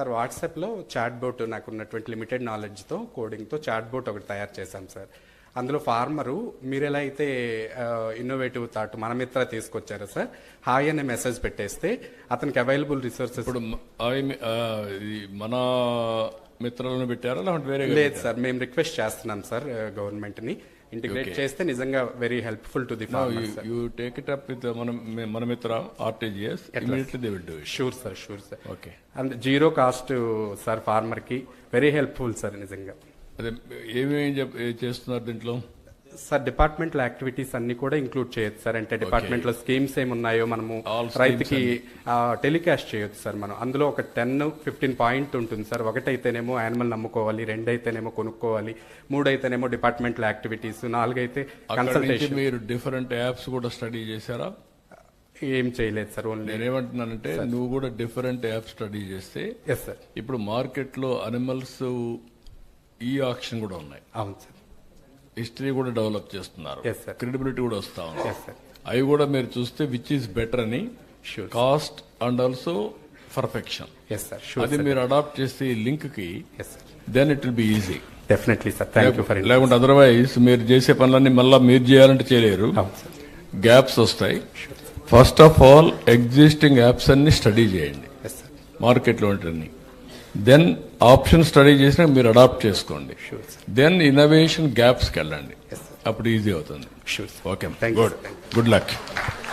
Sir వాట్సాప్లో chat boat నాకు ఉన్నటువంటి లిమిటెడ్ నాలెడ్జ్తో కోడింగ్తో చాట్ బోట్ ఒకటి తయారు చేశాం సార్. అందులో ఫార్మరు మీరు ఎలా అయితే ఇన్నోవేటివ్ థాట్ మన మిత్ర తీసుకొచ్చారో సార్, హాయ్ అనే మెసేజ్ పెట్టేస్తే అతనికి అవైలబుల్ రిసోర్సెస్. ఇప్పుడు మన మిత్రాలను పెట్టారా లేదంటే వేరే? లేదు సార్, మేము రిక్వెస్ట్ చేస్తున్నాం సార్ గవర్నమెంట్ని ఇంటిగ్రేట్ చేస్తే నిజంగా very helpful to the farmers. You take it up with Mana Mitra RTGS, immediately they will do it. Sure sir, sure sir. Okay, and zero cost sir, farmer కి వెరీ హెల్ప్ఫుల్ సార్ నిజంగా. అదే ఏమేమి చేస్తున్నారు దీంట్లో sir? Departmental activities అన్ని కూడా include చేయొచ్చు sir. అంటే డిపార్ట్మెంట్ లో స్కీమ్స్ ఏమున్నాయో మనము రైతుకి టెలికాస్ట్ చేయొచ్చు సార్. మనం అందులో ఒక 10-15 పాయింట్ ఉంటుంది సార్. ఒకటైతేనేమో యానిమల్ నమ్ముకోవాలి, 2 అయితేనేమో కొనుక్కోవాలి, 3 అయితేనేమో డిపార్ట్మెంటల్ యాక్టివిటీస్, 4 అయితే కన్సల్టేషన్. మీరు డిఫరెంట్ యాప్స్ కూడా స్టడీ చేశారా? ఏం చేయలేదు సార్. ఓన్లీ నేనేమంటున్నానంటే నువ్వు కూడా డిఫరెంట్ యాప్స్ స్టడీ చేస్తే. Yes sir. ఇప్పుడు మార్కెట్ లో అనిమల్స్ ఈ ఆక్షన్ కూడా ఉన్నాయి. అవును సార్. హిస్టరీ కూడా డెవలప్ చేస్తున్నారు, క్రెడిబిలిటీ కూడా వస్తా ఉంది. అవి కూడా మీరు చూస్తే విచ్ ఈస్ బెటర్ అని, కాస్ట్ అండ్ ఆల్సో పర్ఫెక్షన్, అది మీరు అడాప్ట్ చేస్తే ఈ లింక్ కి, then it will be easy. Definitely sir, thank you for it. లేకుంటే అదర్వైజ్ మీరు చేసే పనులన్నీ మళ్ళీ మీరు చేయాలంటే చేయలేరు, గ్యాప్స్ వస్తాయి. First of all existing apps అన్ని స్టడీ చేయండి మార్కెట్లో ఉంటుంది. దెన్ ఆప్షన్ స్టడీ చేసినా మీరు అడాప్ట్ చేసుకోండి. దెన్ ఇన్నోవేషన్ గ్యాప్స్కి వెళ్ళండి, అప్పుడు ఈజీ అవుతుంది. Okay, good luck.